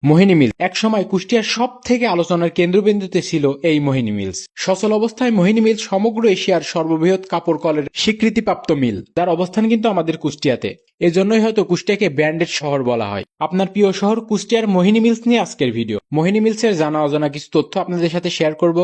মোহিনী মিল একসময় কুষ্টিয়ার সব থেকে আলোচনার কেন্দ্রবিন্দুতে ছিল এই মোহিনী মিলস। সচল অবস্থায় মোহিনী মিল সমগ্র এশিয়ার সর্ববৃহৎ কাপড় কলের স্বীকৃতিপ্রাপ্ত মিল, যার অবস্থান কিন্তু আমাদের কুষ্টিয়াতে। এজন্যই হয়তো কুষ্টিয়াকে ব্র্যান্ডেড শহর বলা হয়। আপনার প্রিয় শহর কুষ্টিয়ার মোহিনী মিলস নিয়ে আজকের ভিডিও। মোহিনী মিলসের জানা অজানা কিছু তথ্য আপনাদের সাথে শেয়ার করব,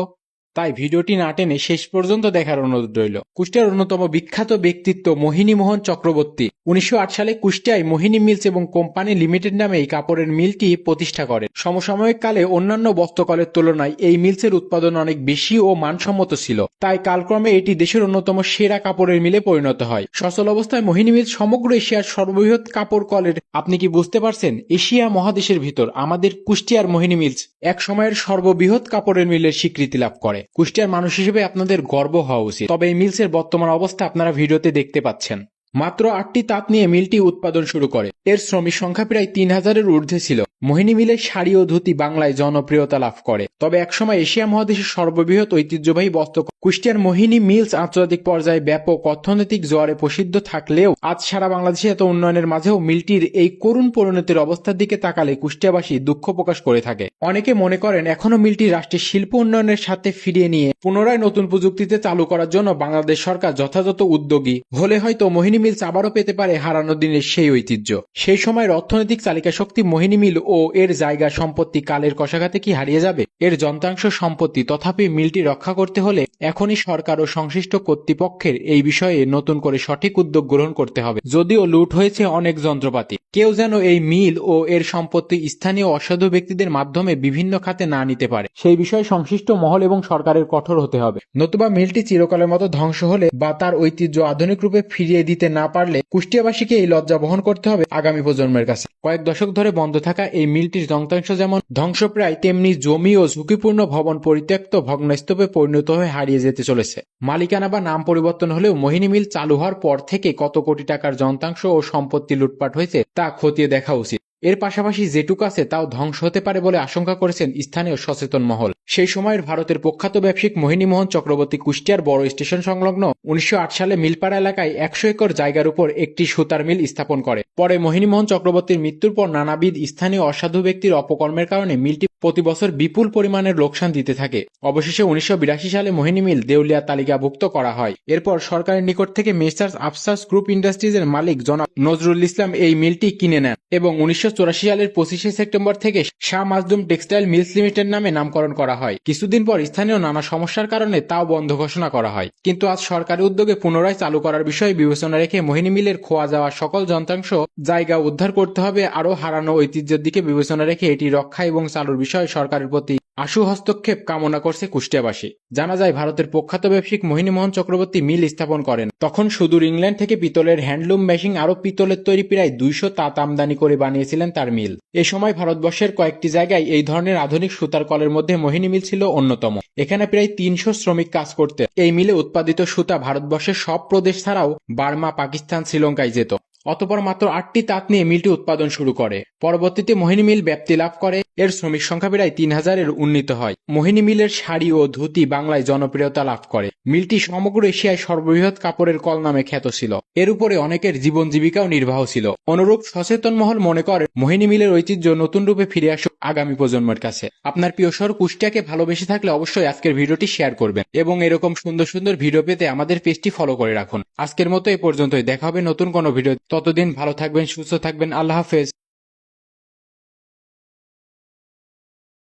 তাই ভিডিওটি না টেনে শেষ পর্যন্ত দেখার অনুরোধ রইল। কুষ্টিয়ার অন্যতম বিখ্যাত ব্যক্তিত্ব মোহিনী মোহন চক্রবর্তী 1908 সালে কুষ্টিয়ায় মোহিনী মিলস এবং কোম্পানি লিমিটেড নামে এই কাপড়ের মিলটি প্রতিষ্ঠা করেন। সমসাময়িক কালে অন্যান্য বস্ত্রকলের তুলনায় এই মিলসের উৎপাদন অনেক বেশি ও মানসম্মত ছিল, তাই কালক্রমে এটি দেশের অন্যতম সেরা কাপড়ের মিলে পরিণত হয়। সচল অবস্থায় মোহিনী মিলস সমগ্র এশিয়ার সর্ববৃহৎ কাপড় কলের। আপনি কি বুঝতে পারছেন, এশিয়া মহাদেশের ভিতর আমাদের কুষ্টিয়ার মোহিনী মিলস এক সময়ের সর্ববৃহৎ কাপড়ের মিলের স্বীকৃতি লাভ করে। কুষ্টিয়ার মানুষ হিসেবে আপনাদের গর্ব হওয়া উচিত। তবে এই মিলসের বর্তমান অবস্থা আপনারা ভিডিওতে দেখতে পাচ্ছেন। মাত্র 8টি তাঁত নিয়ে মিলটি উৎপাদন শুরু করে। এর শ্রমিক সংখ্যা প্রায় 3000-এর ঊর্ধ্বে ছিল। মোহিনী মিলের শাড়ি ও ধুতি বাংলায় জনপ্রিয়তা লাভ করে। তবে একসময় এশিয়া মহাদেশের সর্ববৃহৎ ঐতিহ্যবাহী বস্ত্র কুষ্টিয়ার মোহিনী মিলস আন্তর্জাতিক পর্যায়ে ব্যাপক অর্থনৈতিক জোয়ারে প্রসিদ্ধ থাকলেও আজ সারা বাংলাদেশে এত উন্নয়নের মাঝেও মিলটির এই করুণ পরিণতির অবস্থার দিকে তাকালে কুষ্টিয়াবাসী দুঃখ প্রকাশ করে থাকে। অনেকে মনে করেন এখনো মিলটি রাষ্ট্রের শিল্প উন্নয়নের সাথে ফিরিয়ে নিয়ে পুনরায় নতুন প্রযুক্তিতে চালু করার জন্য বাংলাদেশ সরকার যথাযথ উদ্যোগী হলে হয়তো মোহিনী মিলস আবারও পেতে পারে হারানো দিনের সেই ঐতিহ্য। সেই সময়ের অর্থনৈতিক চালিকা শক্তি মোহিনী মিল ও এর জায়গা সম্পত্তি কালের কষাঘাতে কি হারিয়ে যাবে? এর যন্ত্রাংশ সম্পত্তি। তথাপি মিলটি রক্ষা করতে হলে এখনই সরকার ও সংশ্লিষ্ট কর্তৃপক্ষের এই বিষয়ে নতুন করে সঠিক উদ্যোগ গ্রহণ করতে হবে। যদিও লুট হয়েছে অনেক যন্ত্রপাতি, কেউ যেন এই মিল ও এর সম্পত্তি স্থানীয় অসাধু ব্যক্তিদের মাধ্যমে বিভিন্ন খাতে না নিতে পারে, সেই বিষয়ে সংশ্লিষ্ট মহল এবং সরকারের কঠোর হতে হবে। নতুবা মিলটি চিরকালের মতো ধ্বংস হলে বা তার ঐতিহ্য আধুনিক রূপে ফিরিয়ে দিতে না পারলে কুষ্টিয়াবাসীকে এই লজ্জা বহন করতে হবে আগামী প্রজন্মের কাছে। কয়েক দশক ধরে বন্ধ থাকা এই মিলটির যন্ত্রাংশ যেমন ধ্বংসপ্রায়, তেমনি জমি ও ঝুঁকিপূর্ণ ভবন পরিত্যক্ত ভগ্নস্তূপে পরিণত হয়ে হারিয়ে যেতে চলেছে। মালিকানা বা নাম পরিবর্তন হলেও মোহিনী মিল চালু হওয়ার পর থেকে কত কোটি টাকার যন্ত্রাংশ ও সম্পত্তি লুটপাট হয়েছে তা খতিয়ে দেখা উচিত। এর পাশাপাশি যেটুকু আছে তাও ধ্বংস হতে পারে বলে আশঙ্কা করেছেন স্থানীয় সচেতন মহল। সেই সময়ের ভারতের প্রখ্যাত ব্যবসায়িক মোহিনী মোহন চক্রবর্তী কুষ্টিয়ার বড় স্টেশন সংলগ্ন 1908 সালে মিলপাড়া এলাকায় 100 একর জায়গার উপর একটি সুতার মিল স্থাপন করে। পরে মোহিনী মোহন চক্রবর্তীর মৃত্যুর পর নানাবিধ স্থানীয় অসাধু ব্যক্তির অপকর্মের কারণে মিলটি প্রতি বছর বিপুল পরিমাণের লোকসান দিতে থাকে। অবশেষে 1982 সালে মোহিনী মিল দেউলিয়া তালিকাভুক্ত করা হয়। এরপর সরকারের নিকট থেকে মেসার্স আফসার্স গ্রুপ ইন্ডাস্ট্রিজের মালিক জনাব নজরুল ইসলাম এই মিলটি কিনে নেন এবং 1984 সালের 25 সেপ্টেম্বর থেকে শাহ মাজদুম টেক্সটাইল মিলস লিমিটেড নামে নামকরণ করা হয়। কিছুদিন পর স্থানীয় নানা সমস্যার কারণে তাও বন্ধ ঘোষণা করা হয়। কিন্তু আজ সরকারি উদ্যোগে পুনরায় চালু করার বিষয়ে বিবেচনা রেখে মোহিনী মিলের খোয়া যাওয়া সকল যন্ত্রাংশ জায়গা উদ্ধার করতে হবে। আরও হারানো ঐতিহ্যের দিকে বিবেচনা রেখে এটি রক্ষা এবং চালুর বিষয়ে সরকারের প্রতি আশু হস্তক্ষেপ কামনা করছে কুষ্টিয়াবাসী। জানা যায় ভারতের প্রখ্যাত ব্যবসায়িক মোহিনী মোহন চক্রবর্তী মিল স্থাপন করেন তখন সুদূর ইংল্যান্ড থেকে পিতলের হ্যান্ডলুম মেশিন আরও পিতলের তৈরি প্রায় 200 তাঁত আমদানি করে বানিয়েছিলেন তার মিল। এ সময় ভারতবর্ষের কয়েকটি জায়গায় এই ধরনের আধুনিক সুতার কলের মধ্যে মোহিনী মিল ছিল অন্যতম। এখানে প্রায় 300 শ্রমিক কাজ করতে। এই মিলে উৎপাদিত সুতা ভারতবর্ষের সব প্রদেশ ছাড়াও বার্মা, পাকিস্তান, শ্রীলঙ্কায় যেত। অতঃপর মাত্র 8টি তাঁত নিয়ে মিলটি উৎপাদন শুরু করে। পরবর্তীতে মোহিনী মিল ব্যাপ্তি লাভ করে। এর শ্রমিক সংখ্যা প্রায় 3000-এর উন্নীত হয়। মোহিনী মিলের শাড়ি ও ধুতি বাংলায় জনপ্রিয়তা লাভ করে। মিলটি সমগ্র এশিয়ায় সর্ববৃহৎ কাপড়ের কল নামে খ্যাত ছিল। এর উপরে অনেকের জীবন জীবিকাও নির্বাহ ছিল। অনুরূপ সচেতন মহল মনে করে মোহিনী মিলের ঐতিহ্য নতুন রূপে ফিরে আসুক আগামী প্রজন্মের কাছে। আপনার প্রিয় শহর কুষ্টিয়াকে ভালোবেসে থাকলে অবশ্যই আজকের ভিডিওটি শেয়ার করবেন এবং এরকম সুন্দর সুন্দর ভিডিও পেতে আমাদের পেজটি ফলো করে রাখুন। আজকের মতো এ পর্যন্তই। দেখা হবে নতুন কোনো ভিডিও। ততদিন ভালো থাকবেন, সুস্থ থাকবেন। আল্লাহ হাফেজ।